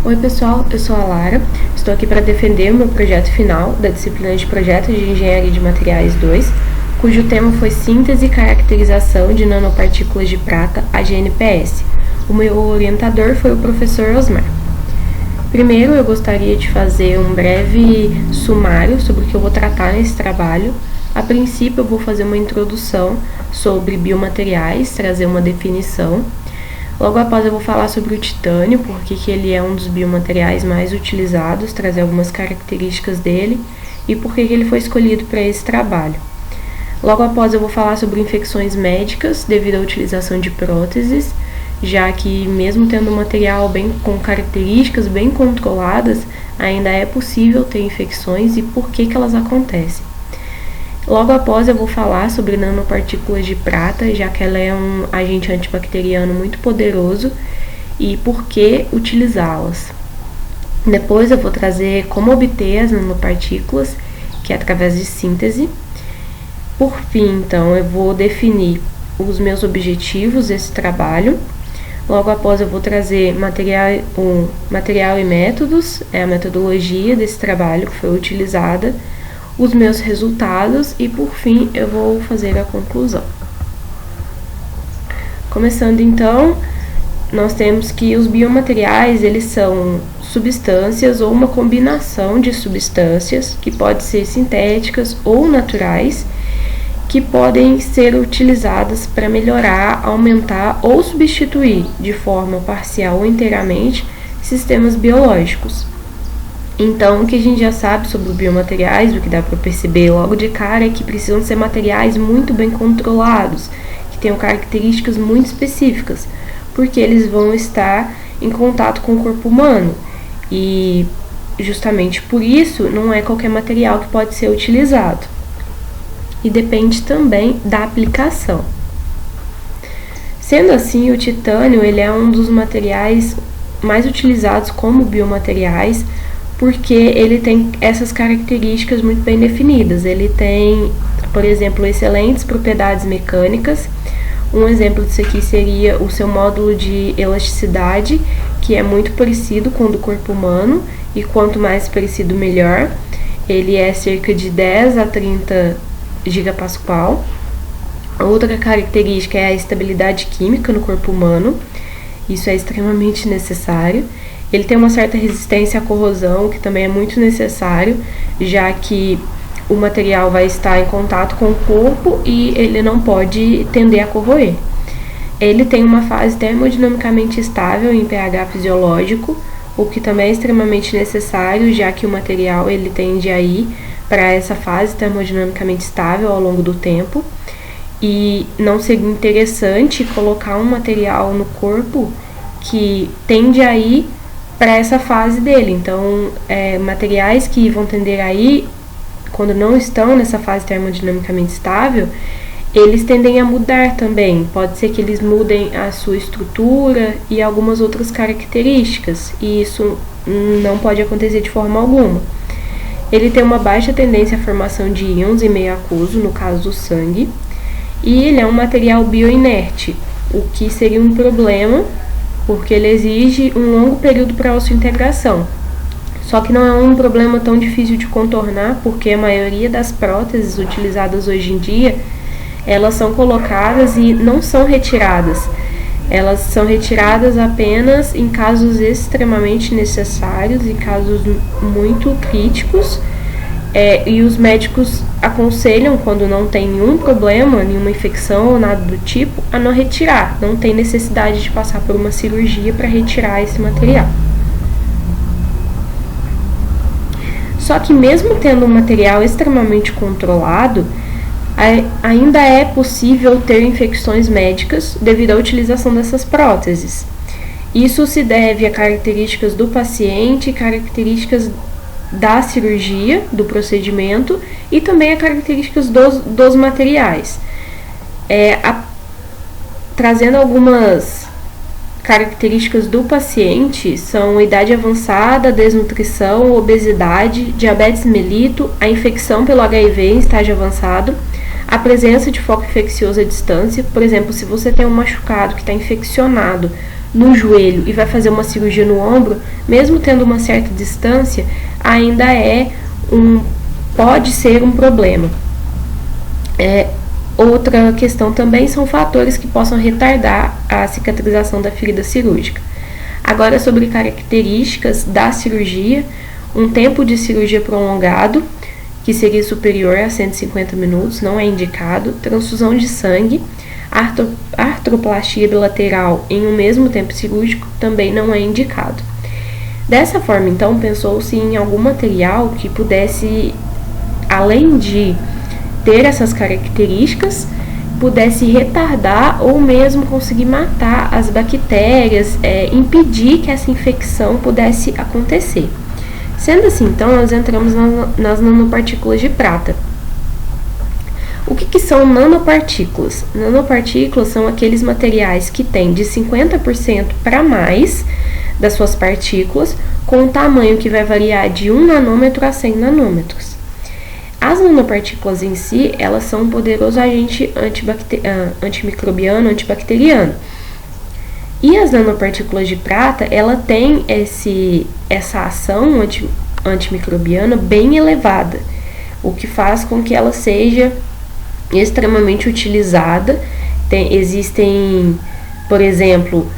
Oi pessoal, eu sou a Lara, estou aqui para defender o meu projeto final da disciplina de Projetos de Engenharia de Materiais 2, cujo tema foi Síntese e Caracterização de Nanopartículas de Prata, AGNPS. O meu orientador foi o professor Osmar. Primeiro, eu gostaria de fazer um breve sumário sobre o que eu vou tratar nesse trabalho. A princípio, eu vou fazer uma introdução sobre biomateriais, trazer uma definição. Logo após eu vou falar sobre o titânio, porque ele é um dos biomateriais mais utilizados, trazer algumas características dele e por que ele foi escolhido para esse trabalho. Logo após eu vou falar sobre infecções médicas devido à utilização de próteses, já que mesmo tendo um material com características bem controladas, ainda é possível ter infecções e por que elas acontecem. Logo após eu vou falar sobre nanopartículas de prata, já que ela é um agente antibacteriano muito poderoso e por que utilizá-las. Depois eu vou trazer como obter as nanopartículas, que é através de síntese. Por fim, então, eu vou definir os meus objetivos desse trabalho. Logo após eu vou trazer material e métodos, a metodologia desse trabalho que foi utilizada, os meus resultados e, por fim, eu vou fazer a conclusão. Começando, então, nós temos que os biomateriais, eles são substâncias ou uma combinação de substâncias, que podem ser sintéticas ou naturais, que podem ser utilizadas para melhorar, aumentar ou substituir, de forma parcial ou inteiramente, sistemas biológicos. Então, o que a gente já sabe sobre os biomateriais, o que dá para perceber logo de cara, é que precisam ser materiais muito bem controlados, que tenham características muito específicas, porque eles vão estar em contato com o corpo humano. E, justamente por isso, não é qualquer material que pode ser utilizado. E depende também da aplicação. Sendo assim, o titânio ele é um dos materiais mais utilizados como biomateriais, porque ele tem essas características muito bem definidas. Ele tem, por exemplo, excelentes propriedades mecânicas. Um exemplo disso aqui seria o seu módulo de elasticidade, que é muito parecido com o do corpo humano, e quanto mais parecido, melhor. Ele é cerca de 10 a 30 gigapascal. Outra característica é a estabilidade química no corpo humano. Isso é extremamente necessário. Ele tem uma certa resistência à corrosão, que também é muito necessário, já que o material vai estar em contato com o corpo e ele não pode tender a corroer. Ele tem uma fase termodinamicamente estável em pH fisiológico, o que também é extremamente necessário, já que o material ele tende a ir para essa fase termodinamicamente estável ao longo do tempo. E não seria interessante colocar um material no corpo que tende a ir para essa fase dele. Então, materiais que vão tender a ir, quando não estão nessa fase termodinamicamente estável, eles tendem a mudar também. Pode ser que eles mudem a sua estrutura e algumas outras características, e isso não pode acontecer de forma alguma. Ele tem uma baixa tendência à formação de íons em meio aquoso, no caso do sangue, e ele é um material bioinerte, o que seria um problema, porque ele exige um longo período para a osseointegração. Só que não é um problema tão difícil de contornar, porque a maioria das próteses utilizadas hoje em dia, elas são colocadas e não são retiradas. Elas são retiradas apenas em casos extremamente necessários, em casos muito críticos, e os médicos aconselham, quando não tem nenhum problema, nenhuma infecção ou nada do tipo, a não retirar. Não tem necessidade de passar por uma cirurgia para retirar esse material. Só que mesmo tendo um material extremamente controlado, ainda é possível ter infecções médicas devido à utilização dessas próteses. Isso se deve a características do paciente, características da cirurgia, do procedimento e também a características dos materiais. Trazendo algumas características do paciente, são idade avançada, desnutrição, obesidade, diabetes mellitus, a infecção pelo HIV em estágio avançado, a presença de foco infeccioso à distância. Por exemplo, se você tem um machucado que está infeccionado no joelho e vai fazer uma cirurgia no ombro, mesmo tendo uma certa distância, ainda pode ser um problema. Outra questão também são fatores que possam retardar a cicatrização da ferida cirúrgica. Agora, sobre características da cirurgia, um tempo de cirurgia prolongado, que seria superior a 150 minutos, não é indicado. Transfusão de sangue, artroplastia bilateral em um mesmo tempo cirúrgico também não é indicado. Dessa forma, então, pensou-se em algum material que pudesse, além de ter essas características, pudesse retardar ou mesmo conseguir matar as bactérias, impedir que essa infecção pudesse acontecer. Sendo assim, então, nós entramos nas nanopartículas de prata. O que são nanopartículas? Nanopartículas são aqueles materiais que têm de 50% para mais das suas partículas, com um tamanho que vai variar de 1 nanômetro a 100 nanômetros. As nanopartículas em si, elas são um poderoso agente antimicrobiano, antibacteriano. E as nanopartículas de prata, ela tem essa ação antimicrobiana bem elevada, o que faz com que ela seja extremamente utilizada. Existem, por exemplo,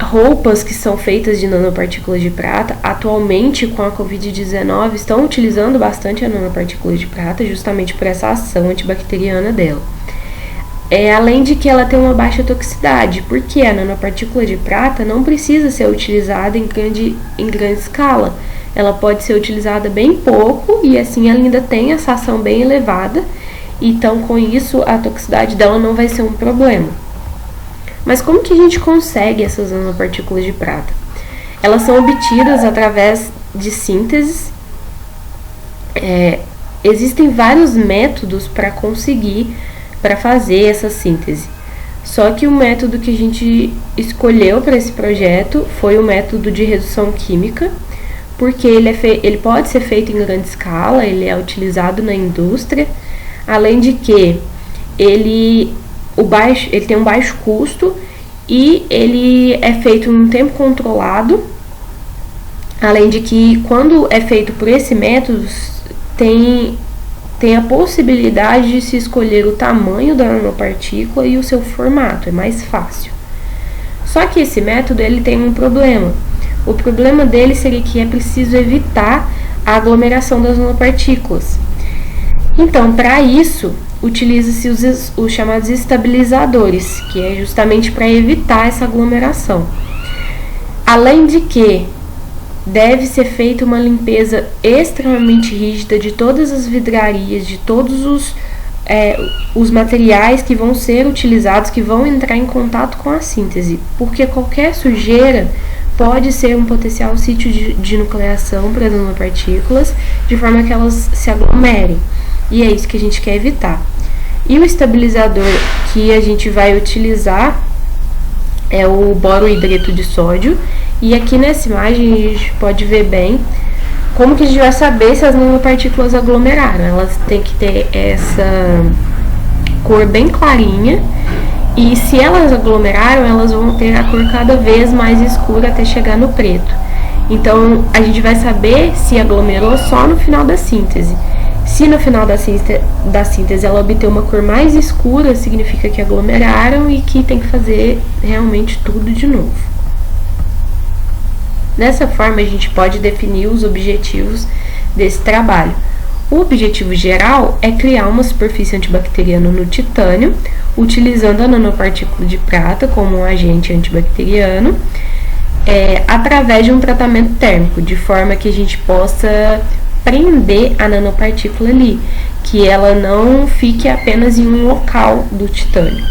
roupas que são feitas de nanopartículas de prata. Atualmente, com a Covid-19, estão utilizando bastante a nanopartícula de prata, justamente por essa ação antibacteriana dela. Além de que ela tem uma baixa toxicidade, porque a nanopartícula de prata não precisa ser utilizada em grande escala. Ela pode ser utilizada bem pouco e assim ela ainda tem essa ação bem elevada. Então, com isso, a toxicidade dela não vai ser um problema. Mas como que a gente consegue essas nanopartículas de prata? Elas são obtidas através de sínteses. Existem vários métodos para fazer essa síntese. Só que o método que a gente escolheu para esse projeto foi o método de redução química, porque ele pode ser feito em grande escala, ele é utilizado na indústria, além de que ele tem um baixo custo e ele é feito em um tempo controlado, além de que quando é feito por esse método tem a possibilidade de se escolher o tamanho da nanopartícula e o seu formato, é mais fácil. Só que esse método ele tem um problema. O problema dele seria que é preciso evitar a aglomeração das nanopartículas. Então, para isso, utiliza-se os chamados estabilizadores, que é justamente para evitar essa aglomeração. Além de que deve ser feita uma limpeza extremamente rígida de todas as vidrarias, de todos os materiais que vão ser utilizados, que vão entrar em contato com a síntese, porque qualquer sujeira pode ser um potencial sítio de nucleação para as nanopartículas, de forma que elas se aglomerem, e é isso que a gente quer evitar. E o estabilizador que a gente vai utilizar é o borohidreto de sódio. E aqui nessa imagem a gente pode ver bem como que a gente vai saber se as nanopartículas aglomeraram. Elas têm que ter essa cor bem clarinha, e se elas aglomeraram, elas vão ter a cor cada vez mais escura até chegar no preto. Então a gente vai saber se aglomerou só no final da síntese. Se no final da síntese ela obter uma cor mais escura, significa que aglomeraram e que tem que fazer realmente tudo de novo. Dessa forma, a gente pode definir os objetivos desse trabalho. O objetivo geral é criar uma superfície antibacteriana no titânio, utilizando a nanopartícula de prata como um agente antibacteriano, através de um tratamento térmico, de forma que a gente possa prender a nanopartícula ali, que ela não fique apenas em um local do titânio.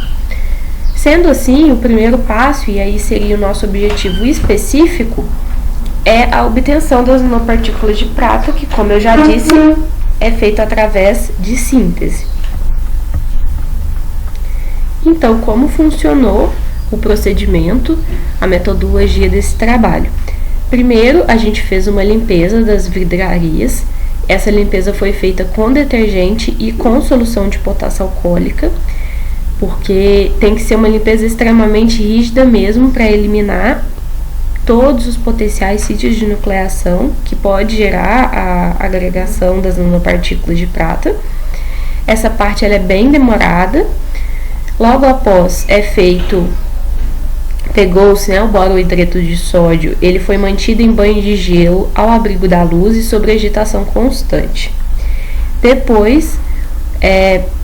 Sendo assim, o primeiro passo, e aí seria o nosso objetivo específico, é a obtenção das nanopartículas de prata, que, como eu já disse, é feito através de síntese. Então, como funcionou o procedimento, a metodologia desse trabalho? Primeiro, a gente fez uma limpeza das vidrarias. Essa limpeza foi feita com detergente e com solução de potássio alcoólica. porque tem que ser uma limpeza extremamente rígida mesmo para eliminar todos os potenciais sítios de nucleação que pode gerar a agregação das nanopartículas de prata. Essa parte ela é bem demorada. Logo após é feito, pegou-se, né, o borohidreto de sódio, ele foi mantido em banho de gelo ao abrigo da luz e sob agitação constante. Depois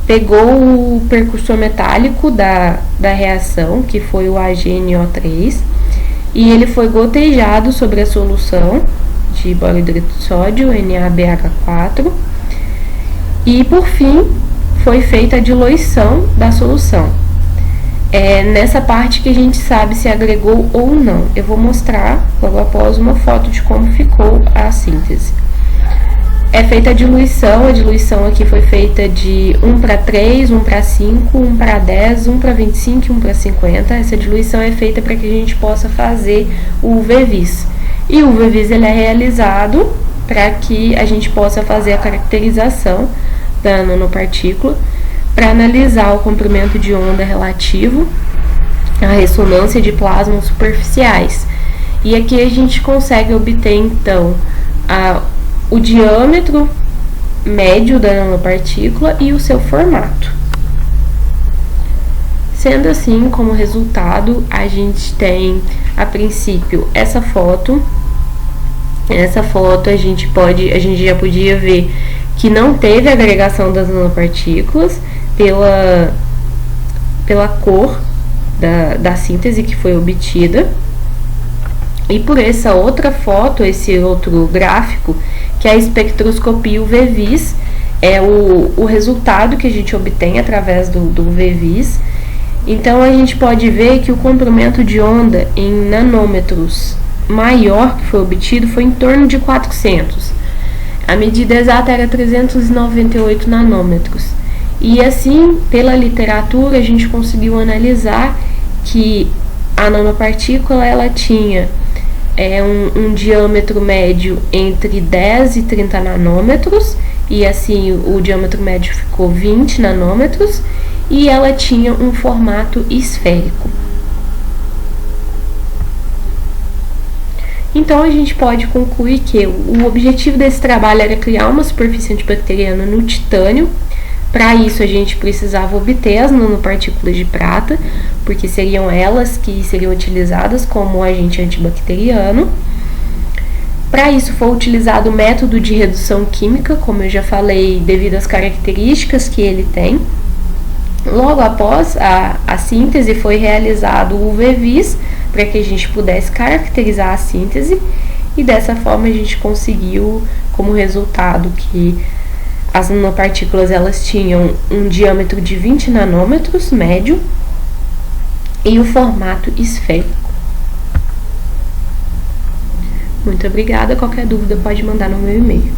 pegou o precursor metálico da reação, que foi o AgNO3, e ele foi gotejado sobre a solução de borohidreto de sódio, NaBH4, e por fim foi feita a diluição da solução. É nessa parte que a gente sabe se agregou ou não. Eu vou mostrar logo após uma foto de como ficou a síntese. É feita a diluição aqui foi feita de 1:3, 1:5, 1:10, 1:25 e 1:50. Essa diluição é feita para que a gente possa fazer o UV-Vis. E o UV-Vis ele é realizado para que a gente possa fazer a caracterização da nanopartícula, para analisar o comprimento de onda relativo, a ressonância de plasmas superficiais. E aqui a gente consegue obter, então, o diâmetro médio da nanopartícula e o seu formato. Sendo assim, como resultado, a gente tem, a princípio, essa foto. Nessa foto a gente já podia ver que não teve agregação das nanopartículas pela cor da síntese que foi obtida. E por essa outra foto, esse outro gráfico, que é a espectroscopia UV-Vis, é o resultado que a gente obtém através do UV-Vis. Então a gente pode ver que o comprimento de onda em nanômetros maior que foi obtido foi em torno de 400. A medida exata era 398 nanômetros. E assim, pela literatura, a gente conseguiu analisar que a nanopartícula ela tinha um diâmetro médio entre 10 e 30 nanômetros, e assim o diâmetro médio ficou 20 nanômetros, e ela tinha um formato esférico. Então a gente pode concluir que o objetivo desse trabalho era criar uma superfície antibacteriana no titânio. Para isso a gente precisava obter as nanopartículas de prata, porque seriam elas que seriam utilizadas como agente antibacteriano. Para isso foi utilizado o método de redução química, como eu já falei, devido às características que ele tem. Logo após a síntese foi realizado o UV-Vis, para que a gente pudesse caracterizar a síntese, e dessa forma a gente conseguiu como resultado que as nanopartículas elas tinham um diâmetro de 20 nanômetros médio e o formato esférico. Muito obrigada, qualquer dúvida pode mandar no meu e-mail.